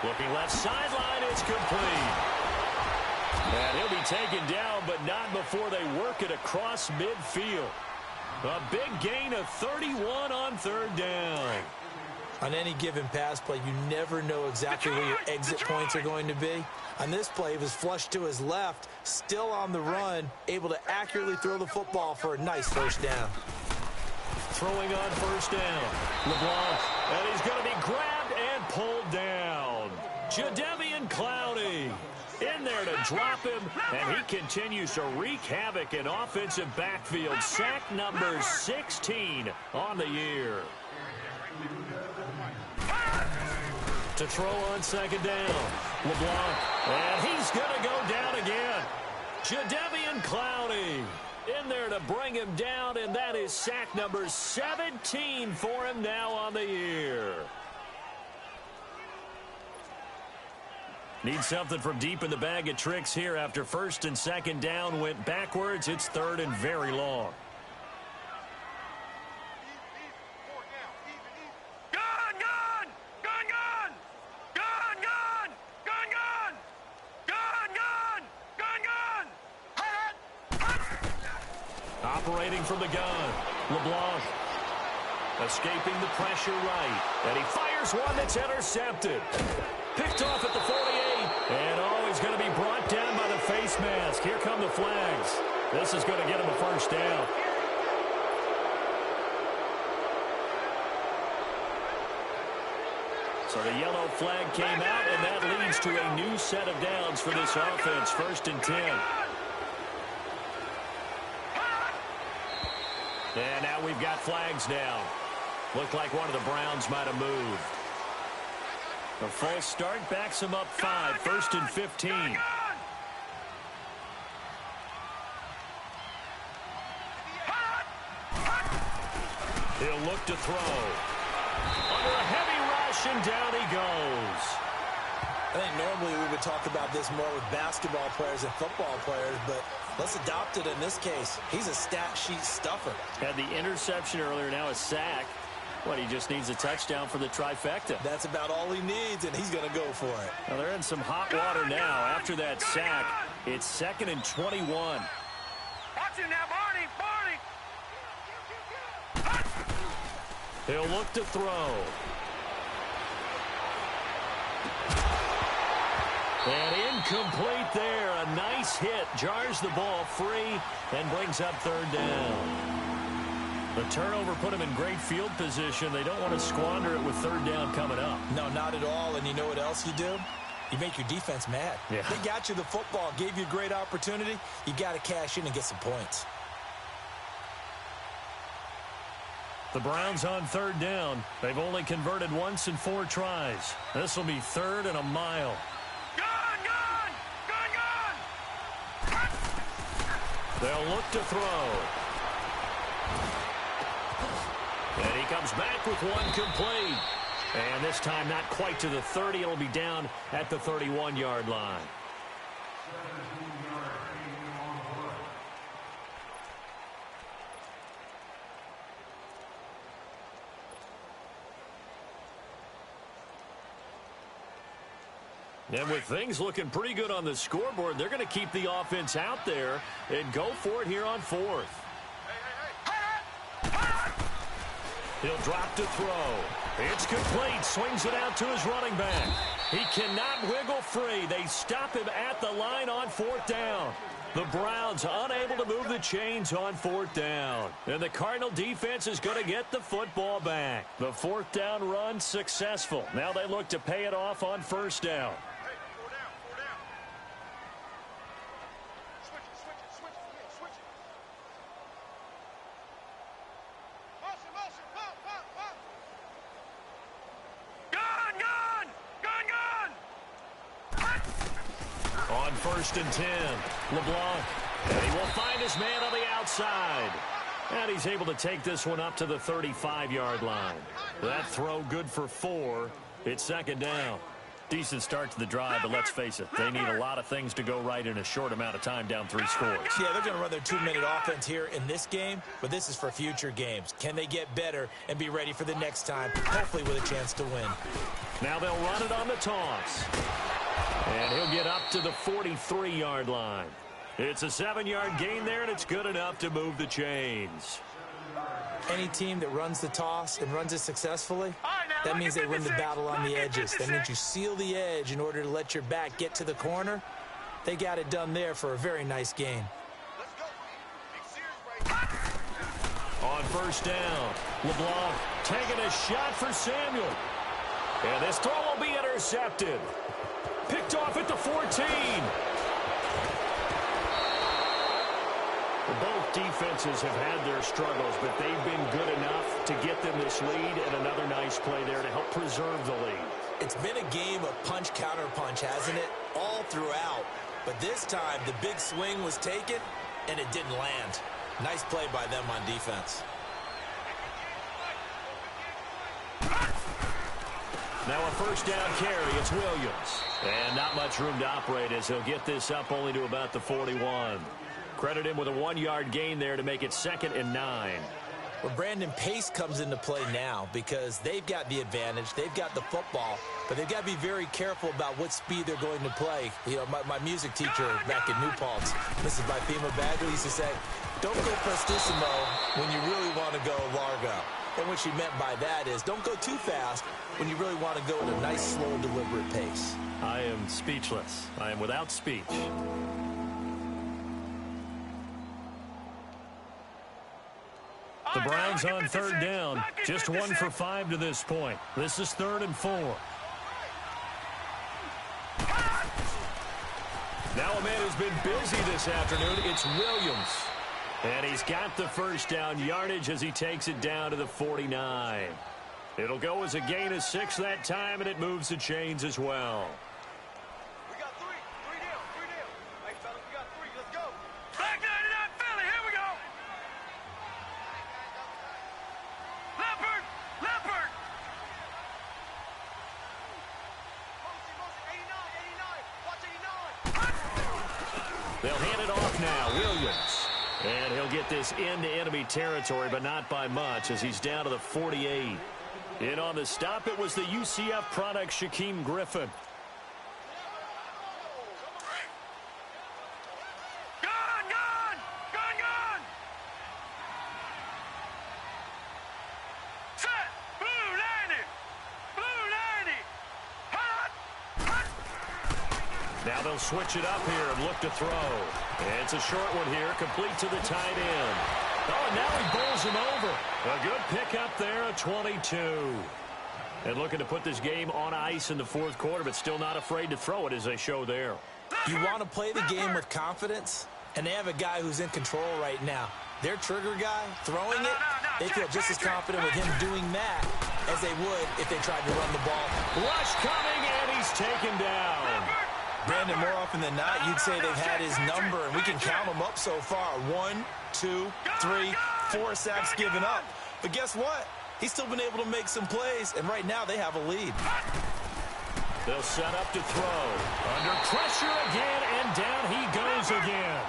Looking left sideline, it's complete. And he'll be taken down, but not before they work it across midfield. A big gain of 31 on 3rd down. On any given pass play, you never know exactly where your exit points are going to be. On this play, he was flushed to his left, still on the run, able to accurately throw the football for a nice first down. Throwing on 1st down. LeBlanc, and he's going to be grabbed and pulled down. Jadeveon Clowney in there to drop him, and he continues to wreak havoc in offensive backfield. Sack number 16 on the year. To throw on 2nd down. LeBlanc, and he's going to go down again. Jadeveon Clowney in there to bring him down, and that is sack number 17 for him now on the year. Need something from deep in the bag of tricks here after 1st and 2nd down went backwards. It's 3rd and very long. Gun, gun. Gun, gun. Gun, gun. Gun, gun. Gun, gun. Gun, gun. Hot. Hot. Operating from the gun. LeBlanc escaping the pressure right. And he fires one that's intercepted. Picked off at the 48. And, he's going to be brought down by the face mask. Here come the flags. This is going to get him a first down. So the yellow flag came out, and that leads to a new set of downs for this offense. 1st and 10. And now we've got flags down. Looked like one of the Browns might have moved. A false start backs him up 5. 1st and 15. He'll look to throw. Under a heavy rush, and down he goes. I think normally we would talk about this more with basketball players and football players, but let's adopt it in this case. He's a stat sheet stuffer. Had the interception earlier, now a sack. What, he just needs a touchdown for the trifecta. That's about all he needs, and he's going to go for it. Well, they're in some hot water now. After that sack, it's 2nd and 21. Watch him now, Barney. Barney. He'll look to throw. And incomplete there. A nice hit. Jars the ball free and brings up 3rd down. The turnover put him in great field position. They don't want to squander it with 3rd down coming up. No, not at all. And you know what else you do? You make your defense mad. Yeah. They got you the football, gave you a great opportunity. You got to cash in and get some points. The Browns on 3rd down. They've only converted once in 4 tries. This will be 3rd and a mile. Gun, gun. Gun, gun. They'll look to throw. And he comes back with one complete. And this time not quite to the 30. It'll be down at the 31-yard line. And with things looking pretty good on the scoreboard, they're going to keep the offense out there and go for it here on 4th. Hey. He'll drop to throw. It's complete. Swings it out to his running back. He cannot wiggle free. They stop him at the line on fourth down. The Browns unable to move the chains on fourth down. And the Cardinal defense is going to get the football back. The fourth down run successful. Now they look to pay it off on first down. On first and 10, LeBlanc, and he will find his man on the outside. And he's able to take this one up to the 35-yard line. That throw good for 4. It's second down. Decent start to the drive, but let's face it, they need a lot of things to go right in a short amount of time, down 3 scores. Yeah, they're going to run their 2-minute offense here in this game, but this is for future games. Can they get better and be ready for the next time, hopefully with a chance to win? Now they'll run it on the toss. And he'll get up to the 43-yard line. It's a 7-yard gain there, and it's good enough to move the chains. Any team that runs the toss and runs it successfully, that means they win the battle on the edges. That means you seal the edge in order to let your back get to the corner. They got it done there for a very nice gain. On first down, LeBlanc taking a shot for Samuel. And this throw will be intercepted. Picked off at the 14. Both defenses have had their struggles, but they've been good enough to get them this lead, and another nice play there to help preserve the lead. It's been a game of punch-counter-punch, hasn't it? All throughout. But this time, the big swing was taken, and it didn't land. Nice play by them on defense. Now a first down carry. It's Williams. And not much room to operate as he'll get this up only to about the 41. Credit him with a 1-yard gain there to make it 2nd and 9. Well, Brandon, pace comes into play now because they've got the advantage. They've got the football, but they've got to be very careful about what speed they're going to play. You know, my music teacher back in New Paltz, Mrs. Bifema Bagley, used to say, don't go prestissimo when you really want to go largo. And what she meant by that is don't go too fast when you really want to go at a nice, slow, deliberate pace. I am speechless. I am without speech. The Browns on third down, just 1 for 5 to this point. This is 3rd and 4. Now a man who's been busy this afternoon, it's Williams. And he's got the first down yardage as he takes it down to the 49. It'll go as a gain of 6 that time, and it moves the chains as well. We got 3. 3 down. 3 down. Hey, fellas, we got 3. Let's go. Back 99 Philly. Here we go. Leopard. Leopard. Motion. 89. Watch 89. They'll hand it off now. Williams. And he'll get this into enemy territory, but not by much as he's down to the 48. In on the stop, it was the UCF product, Shaquem Griffin. Gun. Set. Blue 90. Hot. Now they'll switch it up here and look to throw. It's a short one here, complete to the tight end. Oh, and now he bowls him over. A good pickup there, a 22. And looking to put this game on ice in the 4th quarter, but still not afraid to throw it as they show there. You want to play the game with confidence, and they have a guy who's in control right now. Their trigger guy, throwing it, they feel just as confident with him doing that as they would if they tried to run the ball. Rush coming, and he's taken down. Brandon, more often than not, you'd say they've had his number, and we can count them up so far. 1, 2, 3, 4 sacks given up. But guess what? He's still been able to make some plays, and right now they have a lead. They'll set up to throw. Under pressure again, and down he goes again.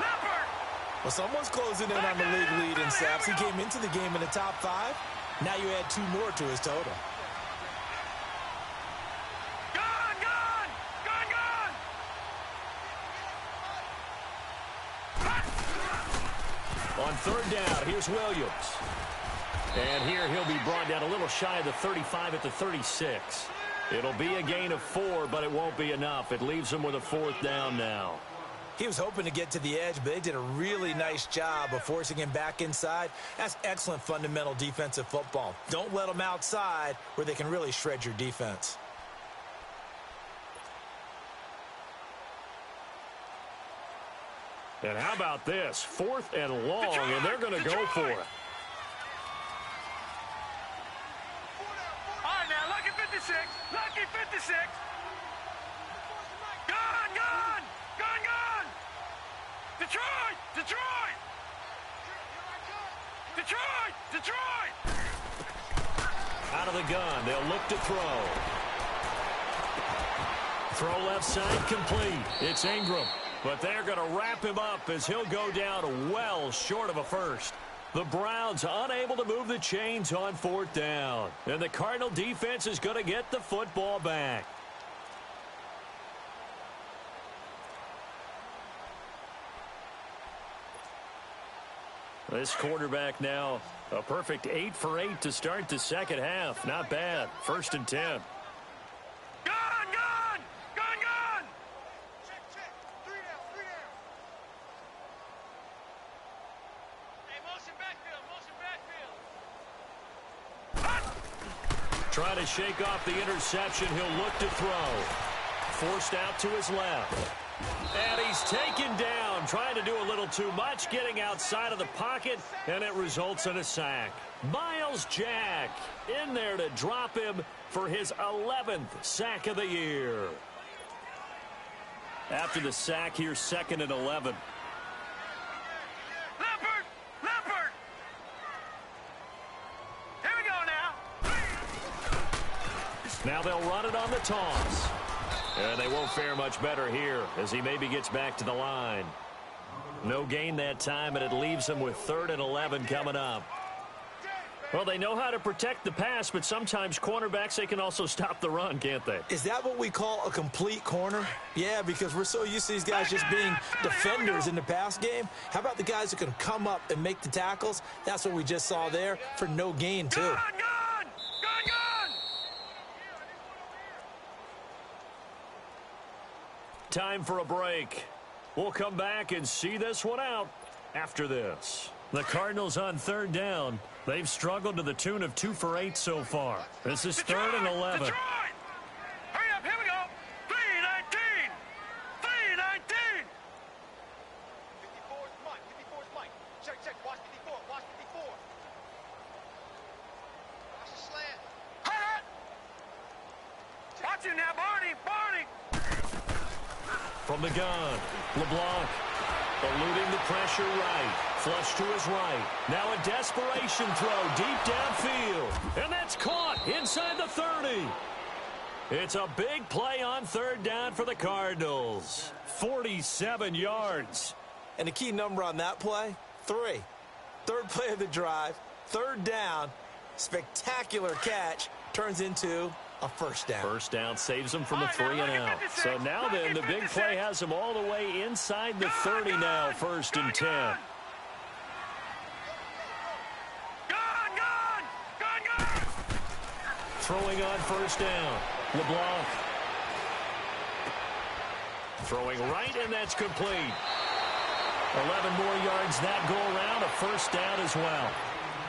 Well, someone's closing in on the league lead in sacks. He came into the game in the top 5. Now you add 2 more to his total. On third down, here's Williams. And here he'll be brought down a little shy of the 35 at the 36. It'll be a gain of 4, but it won't be enough. It leaves him with a 4th down now. He was hoping to get to the edge, but they did a really nice job of forcing him back inside. That's excellent fundamental defensive football. Don't let them outside where they can really shred your defense. And how about this? 4th and long, and they're going to go for it. All right, now, lucky 56. Lucky 56. Gone, gone. Gone, gone. Detroit. Detroit. Detroit. Detroit. Out of the gun. They'll look to throw. Throw left side complete. It's Ingram. But they're going to wrap him up as he'll go down well short of a first. The Browns unable to move the chains on 4th down. And the Cardinal defense is going to get the football back. This quarterback now a perfect 8 for 8 to start the second half. Not bad. 1st and 10. Trying to shake off the interception. He'll look to throw. Forced out to his left. And he's taken down, trying to do a little too much, getting outside of the pocket, and it results in a sack. Miles Jack in there to drop him for his 11th sack of the year. After the sack, here's 2nd and 11. Now they'll run it on the toss. And they won't fare much better here as he maybe gets back to the line. No gain that time, and it leaves him with 3rd and 11 coming up. Well, they know how to protect the pass, but sometimes cornerbacks, they can also stop the run, can't they? Is that what we call a complete corner? Yeah, because we're so used to these guys just being defenders in the pass game. How about the guys who can come up and make the tackles? That's what we just saw there for no gain, too. Time for a break. We'll come back and see this one out after this. The Cardinals on 3rd down. They've struggled to the tune of 2 for 8 so far. This is 3rd and 11. Detroit! Hurry up, here we go. 3-19. 3-19. 54's Mike. 54's Mike. Check. Watch 54. Watch 54. Watch the slant. Hut! Watch him now, Barney. From the gun, LeBlanc eluding the pressure right. Flush to his right. Now a desperation throw deep downfield. And that's caught inside the 30. It's a big play on 3rd down for the Cardinals. 47 yards. And the key number on that play, 3. 3rd play of the drive, 3rd down. Spectacular catch turns into a 1st down. 1st down saves them from a 3 and out. So now then, the big play has them all the way inside the 30 now, 1st and 10. Throwing on 1st down. LeBlanc. Throwing right, and that's complete. 11 more yards that go around, a 1st down as well.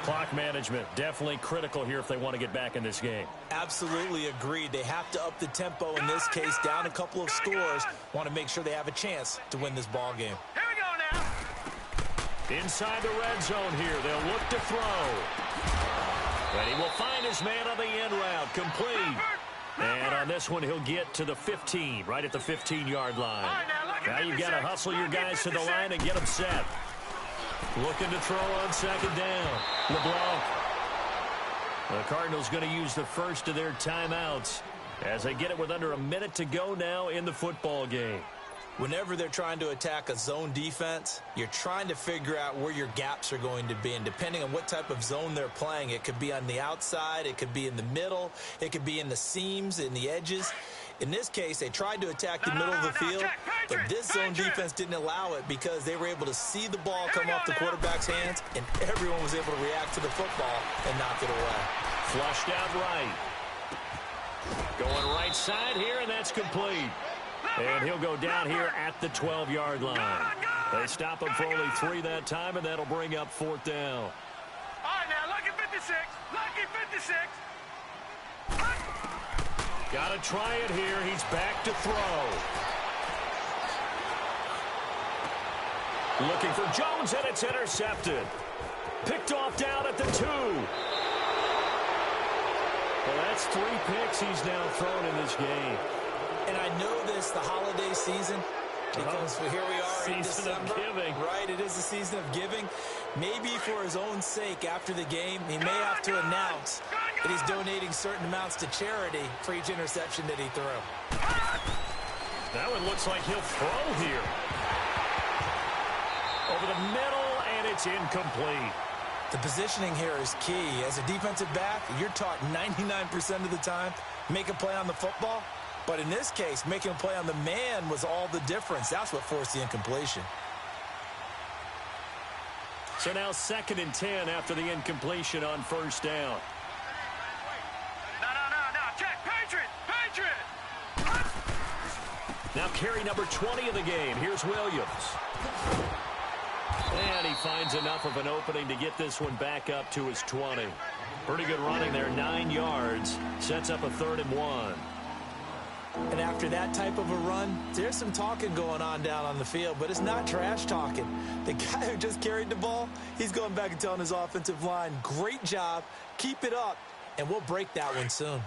Clock management, definitely critical here if they want to get back in this game. Absolutely agreed. They have to up the tempo in this case, down a couple of scores. Want to make sure they have a chance to win this ball game. Here we go now. Inside the red zone here, they'll look to throw. And he will find his man on the end route, complete. And on this one, he'll get to the 15, right at the 15-yard line. Now you've got to hustle your guys to the line and get them set. Looking to throw on 2nd down. LeBlanc. The Cardinals going to use the first of their timeouts as they get it with under a minute to go now in the football game. Whenever they're trying to attack a zone defense, you're trying to figure out where your gaps are going to be. And depending on what type of zone they're playing, it could be on the outside, it could be in the middle, it could be in the seams, in the edges. In this case, they tried to attack the middle of the field, but this zone defense didn't allow it because they were able to see the ball come off the quarterback's hands, and everyone was able to react to the football and knock it away. Flushed out right. Going right side here, and that's complete. And he'll go down here at the 12-yard line. They stop him for only 3 that time, and that'll bring up 4th down. All right, now, lucky 56. Lucky 56. Got to try it here. He's back to throw. Looking for Jones, and it's intercepted. Picked off down at the 2. Well, that's 3 picks he's now thrown in this game. And I know this, the holiday season, because here we are in December. Season of giving. Right, it is the season of giving. Maybe for his own sake after the game, he may have to announce that he's donating certain amounts to charity for each interception that he threw. That one looks like he'll throw here. Over the middle, and it's incomplete. The positioning here is key. As a defensive back, you're taught 99% of the time, make a play on the football. But in this case, making a play on the man was all the difference. That's what forced the incompletion. So now 2nd and 10 after the incompletion on 1st down. No. Check. Patriot. Now carry number 20 of the game. Here's Williams. And he finds enough of an opening to get this one back up to his 20. Pretty good running there, 9 yards. Sets up a 3rd and 1. And after that type of a run, there's some talking going on down on the field, but it's not trash talking. The guy who just carried the ball, he's going back and telling his offensive line, great job, keep it up, and we'll break that one soon.